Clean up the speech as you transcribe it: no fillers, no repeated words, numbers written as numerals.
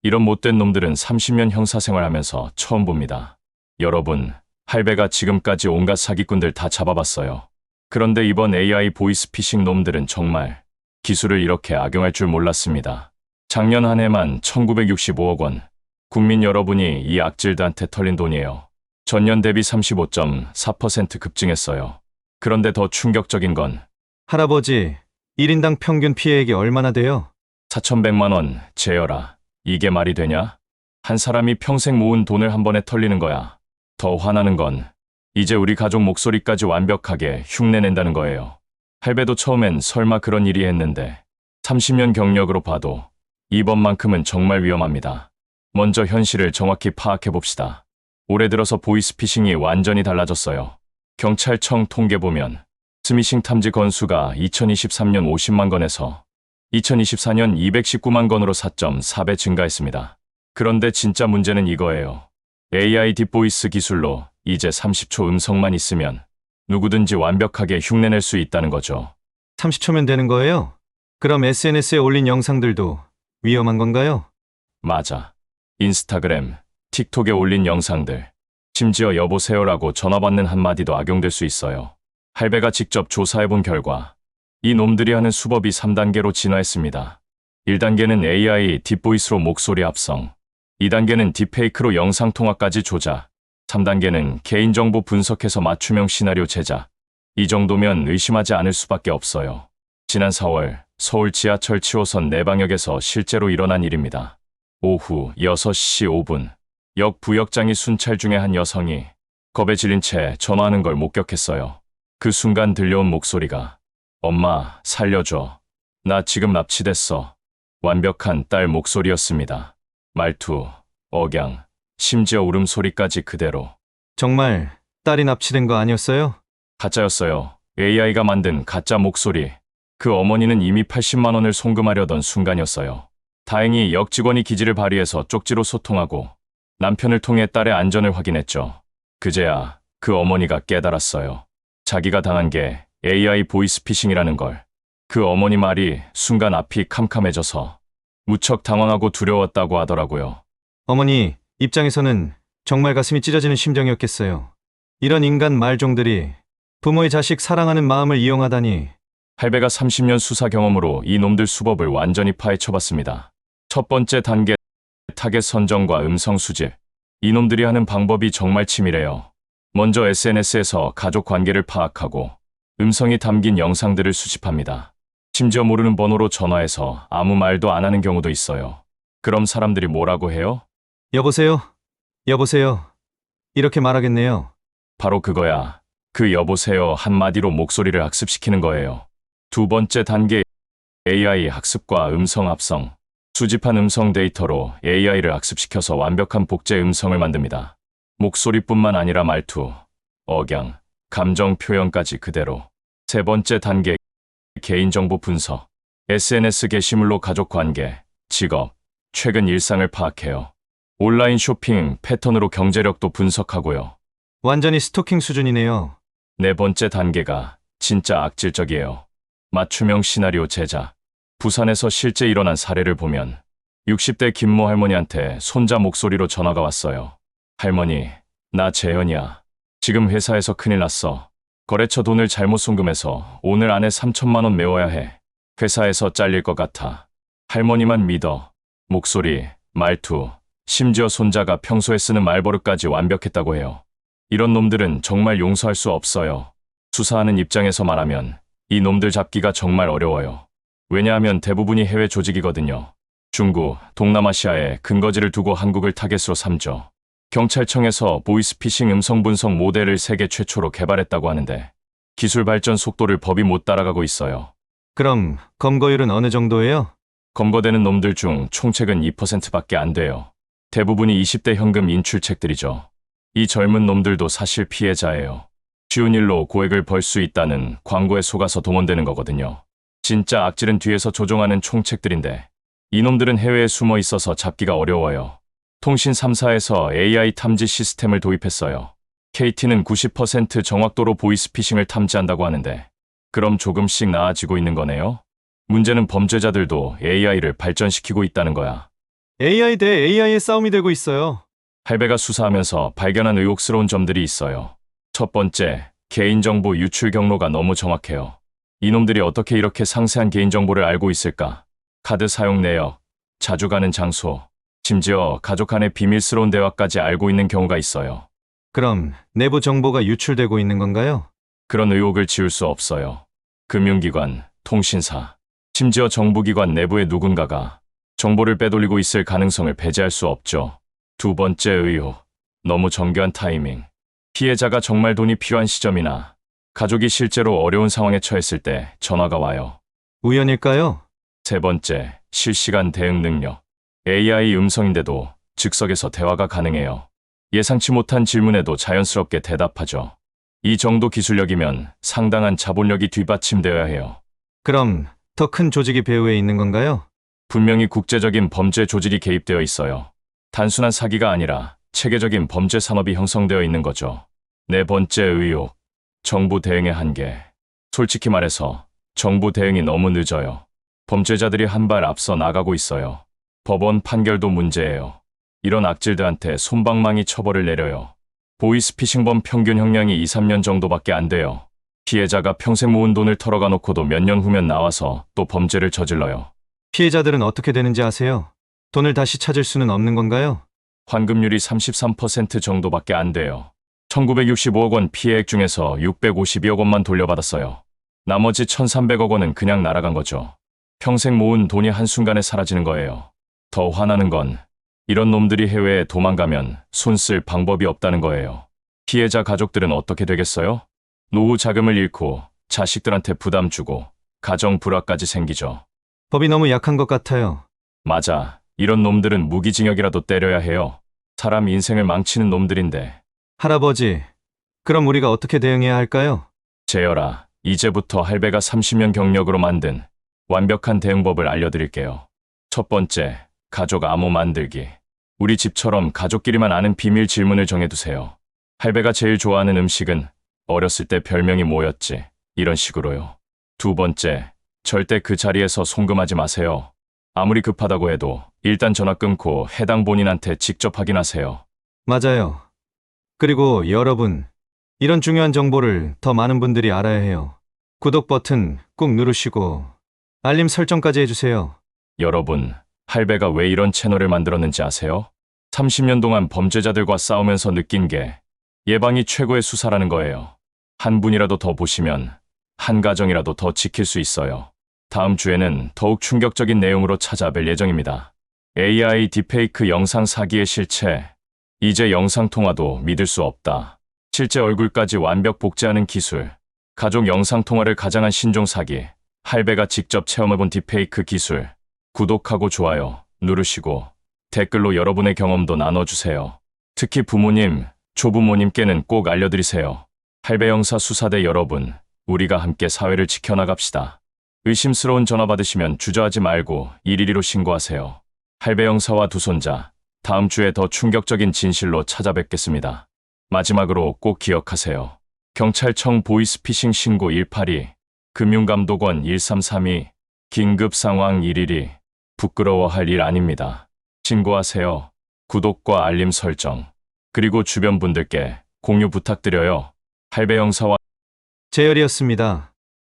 이런 못된 놈들은 30년 형사생활하면서 처음 봅니다. 여러분, 할배가 지금까지 온갖 사기꾼들 다 잡아봤어요. 그런데 이번 AI 보이스피싱 놈들은 정말 기술을 이렇게 악용할 줄 몰랐습니다. 작년 한 해만 1965억 원. 국민 여러분이 이 악질들한테 털린 돈이에요. 전년 대비 35.4% 급증했어요. 그런데 더 충격적인 건 할아버지, 1인당 평균 피해액이 얼마나 돼요? 4,100만 원 제어라. 이게 말이 되냐? 한 사람이 평생 모은 돈을 한 번에 털리는 거야. 더 화나는 건 이제 우리 가족 목소리까지 완벽하게 흉내낸다는 거예요. 할배도 처음엔 설마 그런 일이 했는데 30년 경력으로 봐도 이번만큼은 정말 위험합니다. 먼저 현실을 정확히 파악해 봅시다. 올해 들어서 보이스피싱이 완전히 달라졌어요. 경찰청 통계 보면 스미싱 탐지 건수가 2023년 50만 건에서 2024년 219만 건으로 4.4배 증가했습니다. 그런데 진짜 문제는 이거예요. AI 딥보이스 기술로 이제 30초 음성만 있으면 누구든지 완벽하게 흉내낼 수 있다는 거죠. 30초면 되는 거예요? 그럼 SNS에 올린 영상들도 위험한 건가요? 맞아. 인스타그램, 틱톡에 올린 영상들, 심지어 여보세요라고 전화 받는 한마디도 악용될 수 있어요. 할배가 직접 조사해본 결과 이 놈들이 하는 수법이 3단계로 진화했습니다. 1단계는 AI 딥보이스로 목소리 합성, 2단계는 딥페이크로 영상통화까지 조작, 3단계는 개인정보 분석해서 맞춤형 시나리오 제작. 이 정도면 의심하지 않을 수밖에 없어요. 지난 4월 서울 지하철 7호선 내방역에서 실제로 일어난 일입니다. 오후 6시 5분 역 부역장이 순찰 중에 한 여성이 겁에 질린 채 전화하는 걸 목격했어요. 그 순간 들려온 목소리가 엄마 살려줘. 나 지금 납치됐어. 완벽한 딸 목소리였습니다. 말투, 억양, 심지어 울음소리까지 그대로. 정말 딸이 납치된 거 아니었어요? 가짜였어요. AI가 만든 가짜 목소리. 그 어머니는 이미 80만 원을 송금하려던 순간이었어요. 다행히 역 직원이 기지를 발휘해서 쪽지로 소통하고 남편을 통해 딸의 안전을 확인했죠. 그제야 그 어머니가 깨달았어요. 자기가 당한 게 AI 보이스피싱이라는 걸. 그 어머니 말이 순간 앞이 캄캄해져서 무척 당황하고 두려웠다고 하더라고요. 어머니 입장에서는 정말 가슴이 찢어지는 심정이었겠어요. 이런 인간 말종들이 부모의 자식 사랑하는 마음을 이용하다니. 할배가 30년 수사 경험으로 이 놈들 수법을 완전히 파헤쳐봤습니다. 첫 번째 단계 타겟 선정과 음성 수집. 이 놈들이 하는 방법이 정말 치밀해요. 먼저 SNS에서 가족 관계를 파악하고 음성이 담긴 영상들을 수집합니다. 심지어 모르는 번호로 전화해서 아무 말도 안 하는 경우도 있어요. 그럼 사람들이 뭐라고 해요? 여보세요? 여보세요? 이렇게 말하겠네요. 바로 그거야. 그 여보세요 한마디로 목소리를 학습시키는 거예요. 두 번째 단계 AI 학습과 음성 합성. 수집한 음성 데이터로 AI를 학습시켜서 완벽한 복제 음성을 만듭니다. 목소리뿐만 아니라 말투, 억양, 감정 표현까지 그대로. 세 번째 단계 개인정보 분석. SNS 게시물로 가족 관계, 직업, 최근 일상을 파악해요. 온라인 쇼핑 패턴으로 경제력도 분석하고요. 완전히 스토킹 수준이네요. 네 번째 단계가 진짜 악질적이에요. 맞춤형 시나리오 제작. 부산에서 실제 일어난 사례를 보면 60대 김모 할머니한테 손자 목소리로 전화가 왔어요. 할머니, 나 재현이야. 지금 회사에서 큰일 났어. 거래처 돈을 잘못 송금해서 오늘 안에 3천만 원 메워야 해. 회사에서 잘릴 것 같아. 할머니만 믿어. 목소리, 말투, 심지어 손자가 평소에 쓰는 말버릇까지 완벽했다고 해요. 이런 놈들은 정말 용서할 수 없어요. 수사하는 입장에서 말하면 이 놈들 잡기가 정말 어려워요. 왜냐하면 대부분이 해외 조직이거든요. 중국, 동남아시아에 근거지를 두고 한국을 타겟으로 삼죠. 경찰청에서 보이스피싱 음성 분석 모델을 세계 최초로 개발했다고 하는데 기술 발전 속도를 법이 못 따라가고 있어요. 그럼 검거율은 어느 정도예요? 검거되는 놈들 중 총책은 2%밖에 안 돼요. 대부분이 20대 현금 인출책들이죠. 이 젊은 놈들도 사실 피해자예요. 쉬운 일로 고액을 벌 수 있다는 광고에 속아서 동원되는 거거든요. 진짜 악질은 뒤에서 조종하는 총책들인데 이놈들은 해외에 숨어 있어서 잡기가 어려워요. 통신 3사에서 AI 탐지 시스템을 도입했어요. KT는 90% 정확도로 보이스피싱을 탐지한다고 하는데 그럼 조금씩 나아지고 있는 거네요? 문제는 범죄자들도 AI를 발전시키고 있다는 거야. AI 대 AI의 싸움이 되고 있어요. 할배가 수사하면서 발견한 의혹스러운 점들이 있어요. 첫 번째, 개인정보 유출 경로가 너무 정확해요. 이놈들이 어떻게 이렇게 상세한 개인정보를 알고 있을까? 카드 사용 내역, 자주 가는 장소, 심지어 가족 간의 비밀스러운 대화까지 알고 있는 경우가 있어요. 그럼 내부 정보가 유출되고 있는 건가요? 그런 의혹을 지울 수 없어요. 금융기관, 통신사, 심지어 정부기관 내부의 누군가가 정보를 빼돌리고 있을 가능성을 배제할 수 없죠. 두 번째 의혹, 너무 정교한 타이밍. 피해자가 정말 돈이 필요한 시점이나 가족이 실제로 어려운 상황에 처했을 때 전화가 와요. 우연일까요? 세 번째, 실시간 대응 능력. AI 음성인데도 즉석에서 대화가 가능해요. 예상치 못한 질문에도 자연스럽게 대답하죠. 이 정도 기술력이면 상당한 자본력이 뒷받침되어야 해요. 그럼 더 큰 조직이 배후에 있는 건가요? 분명히 국제적인 범죄 조직이 개입되어 있어요. 단순한 사기가 아니라 체계적인 범죄 산업이 형성되어 있는 거죠. 네 번째 의혹, 정부 대응의 한계. 솔직히 말해서 정부 대응이 너무 늦어요. 범죄자들이 한 발 앞서 나가고 있어요. 법원 판결도 문제예요. 이런 악질들한테 솜방망이 처벌을 내려요. 보이스피싱범 평균 형량이 2, 3년 정도밖에 안 돼요. 피해자가 평생 모은 돈을 털어가 놓고도 몇 년 후면 나와서 또 범죄를 저질러요. 피해자들은 어떻게 되는지 아세요? 돈을 다시 찾을 수는 없는 건가요? 환급률이 33% 정도밖에 안 돼요. 1965억 원 피해액 중에서 652억 원만 돌려받았어요. 나머지 1300억 원은 그냥 날아간 거죠. 평생 모은 돈이 한순간에 사라지는 거예요. 더 화나는 건 이런 놈들이 해외에 도망가면 손 쓸 방법이 없다는 거예요. 피해자 가족들은 어떻게 되겠어요? 노후 자금을 잃고 자식들한테 부담 주고 가정 불화까지 생기죠. 법이 너무 약한 것 같아요. 맞아. 이런 놈들은 무기징역이라도 때려야 해요. 사람 인생을 망치는 놈들인데. 할아버지, 그럼 우리가 어떻게 대응해야 할까요? 재열아, 이제부터 할배가 30년 경력으로 만든 완벽한 대응법을 알려드릴게요. 첫 번째, 가족 암호 만들기. 우리 집처럼 가족끼리만 아는 비밀 질문을 정해두세요. 할배가 제일 좋아하는 음식은 어렸을 때 별명이 뭐였지? 이런 식으로요. 두 번째, 절대 그 자리에서 송금하지 마세요. 아무리 급하다고 해도 일단 전화 끊고 해당 본인한테 직접 확인하세요. 맞아요. 그리고 여러분, 이런 중요한 정보를 더 많은 분들이 알아야 해요. 구독 버튼 꾹 누르시고 알림 설정까지 해주세요. 여러분, 할배가 왜 이런 채널을 만들었는지 아세요? 30년 동안 범죄자들과 싸우면서 느낀 게 예방이 최고의 수사라는 거예요. 한 분이라도 더 보시면 한 가정이라도 더 지킬 수 있어요. 다음 주에는 더욱 충격적인 내용으로 찾아뵐 예정입니다. AI 딥페이크 영상 사기의 실체. 이제 영상통화도 믿을 수 없다. 실제 얼굴까지 완벽 복제하는 기술. 가족 영상통화를 가장한 신종 사기. 할배가 직접 체험해본 딥페이크 기술. 구독하고 좋아요 누르시고 댓글로 여러분의 경험도 나눠주세요. 특히 부모님, 조부모님께는 꼭 알려드리세요. 할배 형사 수사대 여러분, 우리가 함께 사회를 지켜나갑시다. 의심스러운 전화 받으시면 주저하지 말고 112로 신고하세요. 할배 형사와 두 손자, 다음 주에 더 충격적인 진실로 찾아뵙겠습니다. 마지막으로 꼭 기억하세요. 경찰청 보이스피싱 신고 182, 금융감독원 1332, 긴급상황 112, 부끄러워할 일 아닙니다. 신고하세요. 구독과 알림 설정, 그리고 주변 분들께 공유 부탁드려요. 할배 형사와 재열이었습니다.